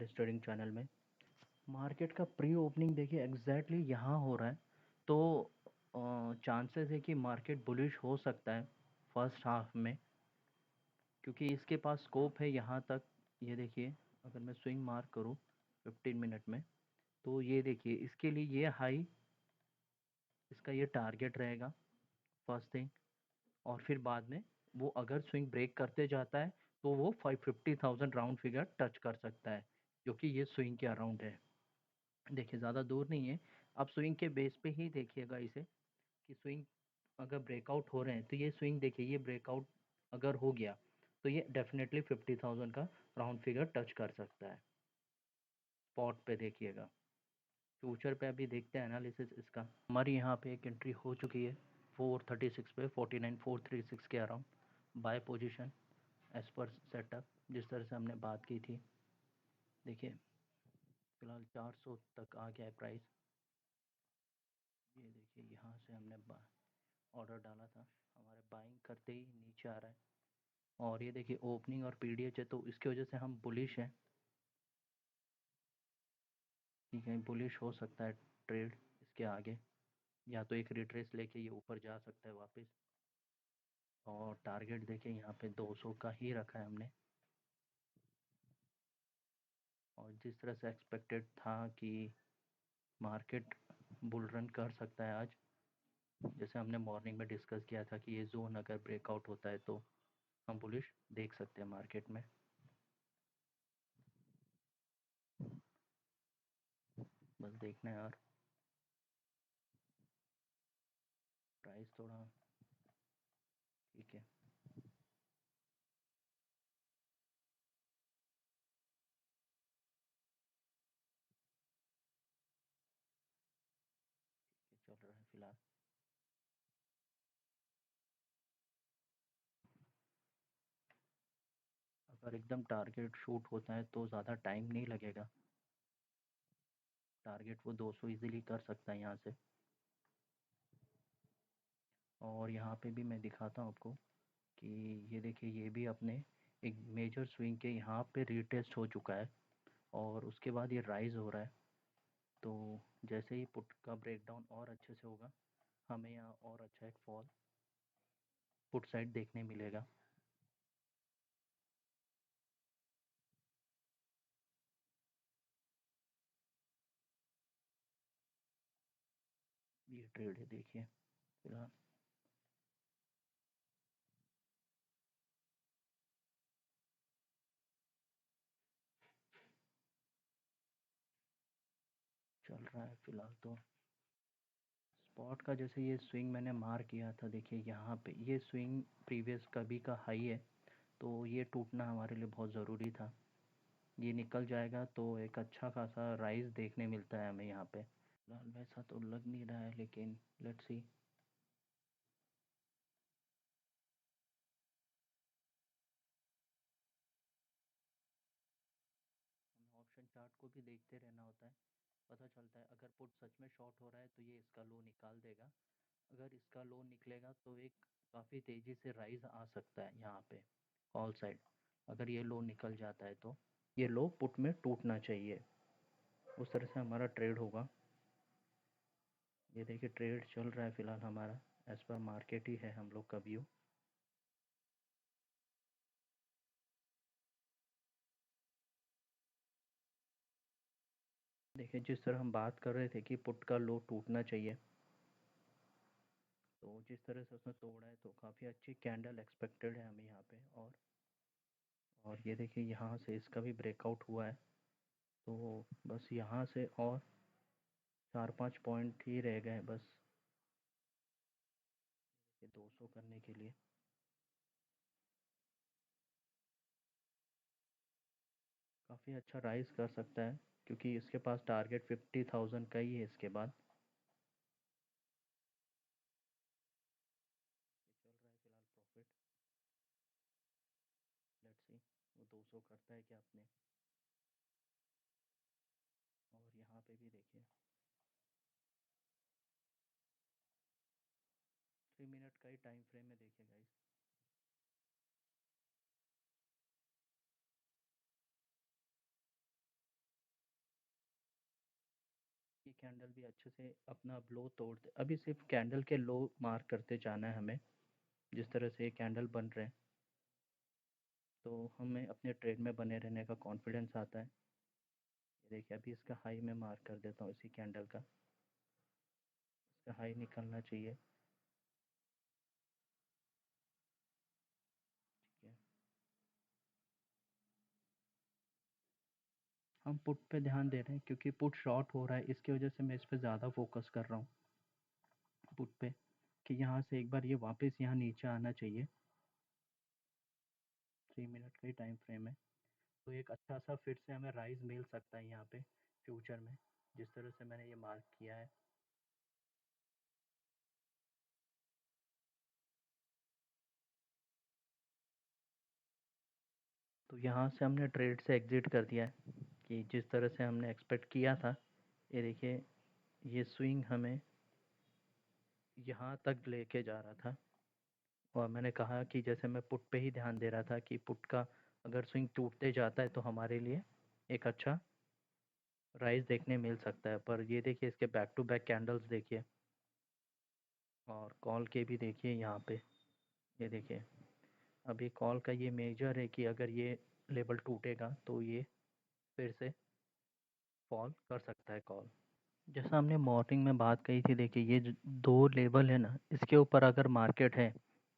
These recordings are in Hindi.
हमारे ट्रेडिंग चैनल में। मार्केट का प्री ओपनिंग देखिए एग्जैक्टली यहाँ हो रहा है, तो चांसेस है कि मार्केट बुलिश हो सकता है फर्स्ट हाफ में, क्योंकि इसके पास स्कोप है यहाँ तक। ये देखिए, अगर मैं स्विंग मार्क करूँ 15 मिनट में, तो ये देखिए इसके लिए ये हाई, इसका ये टारगेट रहेगा फर्स्ट थिंग। और फिर बाद में वो अगर स्विंग ब्रेक करते जाता है तो वो 550,000 राउंड फिगर टच कर सकता है, जो कि ये स्विंग के अराउंड है। देखिए ज़्यादा दूर नहीं है। आप स्विंग के बेस पे ही देखिएगा इसे, कि स्विंग अगर ब्रेकआउट हो रहे हैं तो ये स्विंग देखिए, ये ब्रेकआउट अगर हो गया तो ये डेफिनेटली 50,000 का राउंड फिगर टच कर सकता है। स्पॉट पे देखिएगा। फ्यूचर पे अभी देखते हैं एनालिसिस इसका। हमारी यहाँ पे एक एंट्री हो चुकी है 436 पे, 49436 के around buy position as per setup, जिस तरह से हमने बात की थी। देखिए फिलहाल 400 तक आ गया है प्राइस। ये देखिए यहाँ से हमने ऑर्डर डाला था, हमारे बाइंग करते ही नीचे आ रहा है। और ये देखिए ओपनिंग और पीडीएच है, तो इसकी वजह से हम बुलिश हैं। ठीक है, बुलिश हो सकता है ट्रेड इसके आगे, या तो एक रिट्रेस लेके ये ऊपर जा सकता है वापस। और टारगेट देखिए यहाँ पे 200 का ही रखा है हमने। और जिस तरह से एक्सपेक्टेड था कि मार्केट बुल रन कर सकता है आज, जैसे हमने मॉर्निंग में डिस्कस किया था कि ये जोन अगर ब्रेकआउट होता है तो हम बुलिश देख सकते हैं मार्केट में। बस देखना है यार, प्राइस थोड़ा ठीक है। चल रहा है फिलहाल। अगर एकदम टारगेट शूट होता है तो ज़्यादा टाइम नहीं लगेगा, टारगेट वो 200 इजीली कर सकता है यहाँ से। और यहाँ पे भी मैं दिखाता हूँ आपको कि ये देखिए, ये भी अपने एक मेजर स्विंग के यहाँ पे रीटेस्ट हो चुका है, और उसके बाद ये राइज हो रहा है। तो जैसे ही पुट का ब्रेकडाउन और अच्छे से होगा, हमें यहाँ और अच्छा एक फॉल पुट साइड देखने मिलेगा। ये ट्रेड है देखिए फिलहाल। चल रहा है फिलहाल तो। स्पॉट का जैसे ये स्विंग मैंने मार किया था, देखिए यहाँ पे ये स्विंग प्रीवियस कभी का हाई है, तो ये टूटना हमारे लिए बहुत ज़रूरी था। ये निकल जाएगा तो एक अच्छा खासा राइज देखने मिलता है हमें यहाँ पे। फिलहाल वैसा तो लग नहीं रहा है, लेकिन लेट्स सी। हमें ऑप्शन चार्ट को भी देखते रहना होता है, पता चलता है अगर पुट सच में शॉर्ट हो रहा है तो ये इसका लो निकाल देगा। अगर इसका लो निकलेगा तो एक काफ़ी तेज़ी से राइज आ सकता है यहाँ पे कॉल साइड। अगर ये लो निकल जाता है तो ये लो पुट में टूटना चाहिए, उस तरह से हमारा ट्रेड होगा। ये देखिए ट्रेड चल रहा है फिलहाल हमारा, एज पर मार्केट ही है हम लोग का व्यू। देखिए जिस तरह हम बात कर रहे थे कि पुट का लो टूटना चाहिए, तो जिस तरह से उसने तोड़ा है तो काफ़ी अच्छी कैंडल एक्सपेक्टेड है हमें यहाँ पे। और ये देखिए यहाँ से इसका भी ब्रेकआउट हुआ है, तो बस यहाँ से और 4-5 पॉइंट ही रह गए बस ये 200 करने के लिए। काफ़ी अच्छा राइज कर सकता है, क्योंकि इसके पास टारगेट 50,000 का ही है इसके बाद। ये चल रहा है फिलहाल प्रॉफिट। लेट्स सी वो 200 करता है क्या अपने। और यहाँ पे भी देखिए 3 मिनट का ही टाइम फ्रेम में देखिए गाइस। कैंडल भी अच्छे से अपना लो तोड़ते, अभी सिर्फ कैंडल के लो मार्क करते जाना है हमें। जिस तरह से ये कैंडल बन रहे हैं तो हमें अपने ट्रेड में बने रहने का कॉन्फिडेंस आता है। ये देखिए अभी इसका हाई मैं मार्क कर देता हूँ, इसी कैंडल का इसका हाई निकलना चाहिए। ठीक है, हम पुट पे ध्यान दे रहे हैं क्योंकि पुट शॉर्ट हो रहा है, इसकी वजह से मैं इस पे ज़्यादा फोकस कर रहा हूँ पुट पे, कि यहाँ से एक बार ये वापस यहाँ नीचे आना चाहिए। 3 मिनट का ही टाइम फ्रेम है, तो एक अच्छा सा फिर से हमें राइज मिल सकता है यहाँ पे फ्यूचर में, जिस तरह से मैंने ये मार्क किया है। तो यहाँ से हमने ट्रेड से एग्जिट कर दिया है कि जिस तरह से हमने एक्सपेक्ट किया था। ये देखिए ये स्विंग हमें यहाँ तक लेके जा रहा था, और मैंने कहा कि जैसे मैं पुट पे ही ध्यान दे रहा था कि पुट का अगर स्विंग टूटते जाता है तो हमारे लिए एक अच्छा राइज देखने मिल सकता है। पर ये देखिए इसके बैक टू बैक कैंडल्स देखिए, और कॉल के भी देखिए यहाँ पे। ये देखिए अभी कॉल का ये मेजर है कि अगर ये लेवल टूटेगा तो ये फिर से फॉल कर सकता है कॉल। जैसा हमने मॉर्निंग में बात कही थी, देखिए ये जो दो लेवल है ना, इसके ऊपर अगर मार्केट है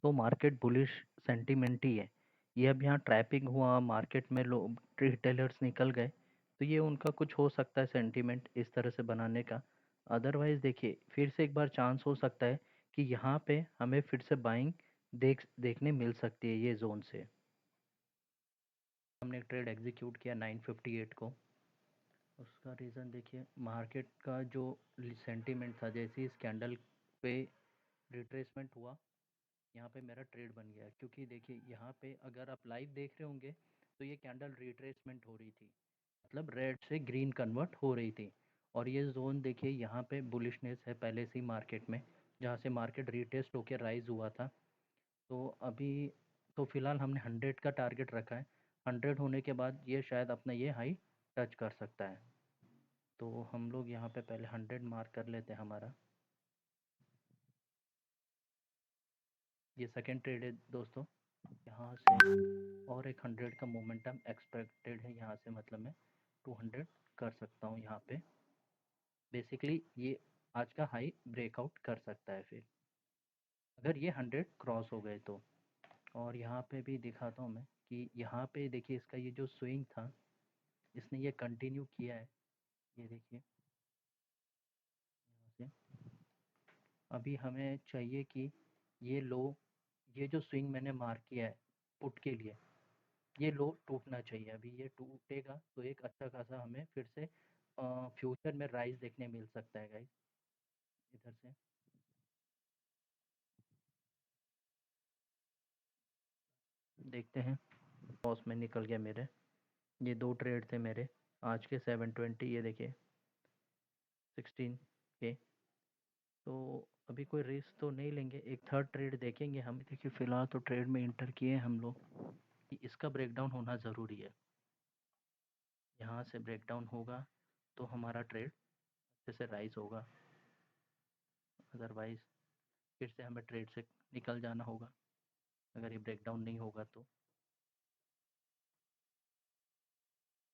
तो मार्केट बुलिश सेंटीमेंट ही है। ये अब यहाँ ट्रैपिंग हुआ मार्केट में, लोग रिटेलर्स निकल गए, तो ये उनका कुछ हो सकता है सेंटीमेंट इस तरह से बनाने का। अदरवाइज देखिए फिर से एक बार चांस हो सकता है कि यहाँ पे हमें फिर से बाइंग देखने मिल सकती है ये जोन से। हमने एक ट्रेड एग्जीक्यूट किया 958 को। उसका रीज़न देखिए, मार्केट का जो सेंटीमेंट था, जैसे ही स्कैंडल पे रिट्रेसमेंट हुआ, यहाँ पे मेरा ट्रेड बन गया। क्योंकि देखिए यहाँ पे अगर आप लाइव देख रहे होंगे तो ये कैंडल रिट्रेसमेंट हो रही थी, मतलब रेड से ग्रीन कन्वर्ट हो रही थी। और ये जोन देखिए यहाँ पे बुलिशनेस है पहले से ही मार्केट में, जहाँ से मार्केट रिटेस्ट होकर राइज हुआ था। तो अभी तो फिलहाल हमने 100 का टारगेट रखा है। 100 होने के बाद ये शायद अपना ये हाई टच कर सकता है। तो हम लोग यहाँ पे पहले 100 मार्क कर लेते हैं हमारा। ये सेकंड ट्रेड है दोस्तों। यहाँ से और एक 100 का मोमेंटम एक्सपेक्टेड है यहाँ से, मतलब मैं 200 कर सकता हूँ यहाँ पे। बेसिकली ये आज का हाई ब्रेकआउट कर सकता है फिर, अगर ये 100 क्रॉस हो गए तो। और यहाँ पे भी दिखाता हूँ मैं कि यहाँ पे देखिए इसका ये जो स्विंग था, इसने ये कंटिन्यू किया है। ये देखिए यहाँ से अभी हमें चाहिए कि ये लो, ये जो स्विंग मैंने मार्क किया है पुट के लिए, ये लो टूटना चाहिए। अभी ये टूटेगा तो एक अच्छा खासा हमें फिर से फ्यूचर में राइज देखने मिल सकता है गाइस। इधर से देखते हैं। लॉस में निकल गया मेरे, ये दो ट्रेड थे मेरे आज के 720, ये देखिए 16 के। तो अभी कोई रिस्क तो नहीं लेंगे, एक थर्ड ट्रेड देखेंगे हम। देखिए फिलहाल तो ट्रेड में इंटर किए हम लोग कि इसका ब्रेकडाउन होना ज़रूरी है। यहाँ से ब्रेकडाउन होगा तो हमारा ट्रेड अच्छे से राइज होगा, अदरवाइज फिर से हमें ट्रेड से निकल जाना होगा अगर ये ब्रेकडाउन नहीं होगा तो।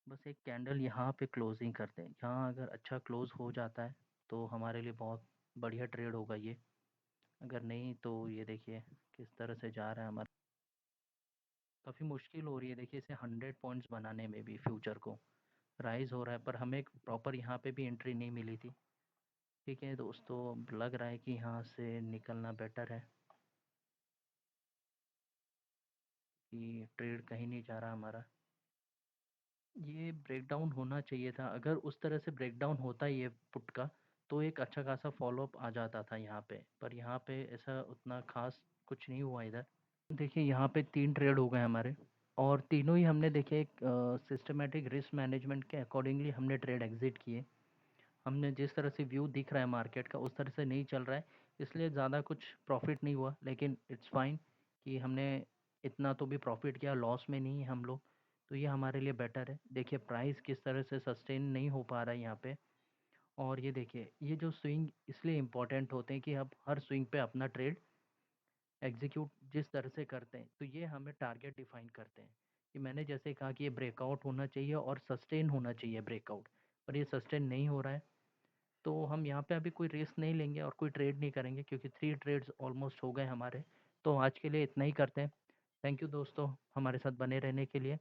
बस एक कैंडल यहाँ पे क्लोजिंग करते हैं, यहाँ अगर अच्छा क्लोज हो जाता है तो हमारे लिए बहुत बढ़िया ट्रेड होगा ये। अगर नहीं तो ये देखिए किस तरह से जा रहा है हमारा, काफ़ी मुश्किल हो रही है। देखिए इसे 100 पॉइंट्स बनाने में भी फ्यूचर को राइज हो रहा है, पर हमें प्रॉपर यहाँ पे भी एंट्री नहीं मिली थी। ठीक है दोस्तों, अब लग रहा है कि यहाँ से निकलना बेटर है, कि ट्रेड कहीं नहीं जा रहा हमारा। ये ब्रेकडाउन होना चाहिए था, अगर उस तरह से ब्रेकडाउन होता ये पुट का तो एक अच्छा खासा फॉलोअप आ जाता था यहाँ पे। पर यहाँ पे ऐसा उतना खास कुछ नहीं हुआ इधर। देखिए यहाँ पे 3 ट्रेड हो गए हमारे, और तीनों ही हमने देखे एक सिस्टमेटिक रिस्क मैनेजमेंट के अकॉर्डिंगली हमने ट्रेड एग्जिट किए। हमने जिस तरह से व्यू दिख रहा है मार्केट का उस तरह से नहीं चल रहा है, इसलिए ज़्यादा कुछ प्रॉफिट नहीं हुआ, लेकिन इट्स फाइन कि हमने इतना तो भी प्रॉफिट किया, लॉस में नहीं है हम लोग। तो ये हमारे लिए बेटर है। देखिए प्राइस किस तरह से सस्टेन नहीं हो पा रहा है यहाँ पे, और ये देखिए, ये जो स्विंग इसलिए इम्पोर्टेंट होते हैं कि अब हर स्विंग पे अपना ट्रेड एग्जीक्यूट जिस तरह से करते हैं, तो ये हमें टारगेट डिफाइन करते हैं कि मैंने जैसे कहा कि ये ब्रेकआउट होना चाहिए और सस्टेन होना चाहिए ब्रेकआउट, पर ये सस्टेन नहीं हो रहा है। तो हम यहाँ पे अभी कोई रिस्क नहीं लेंगे और कोई ट्रेड नहीं करेंगे, क्योंकि 3 ट्रेड्स ऑलमोस्ट हो गए हमारे। तो आज के लिए इतना ही करते हैं। थैंक यू दोस्तों, हमारे साथ बने रहने के लिए।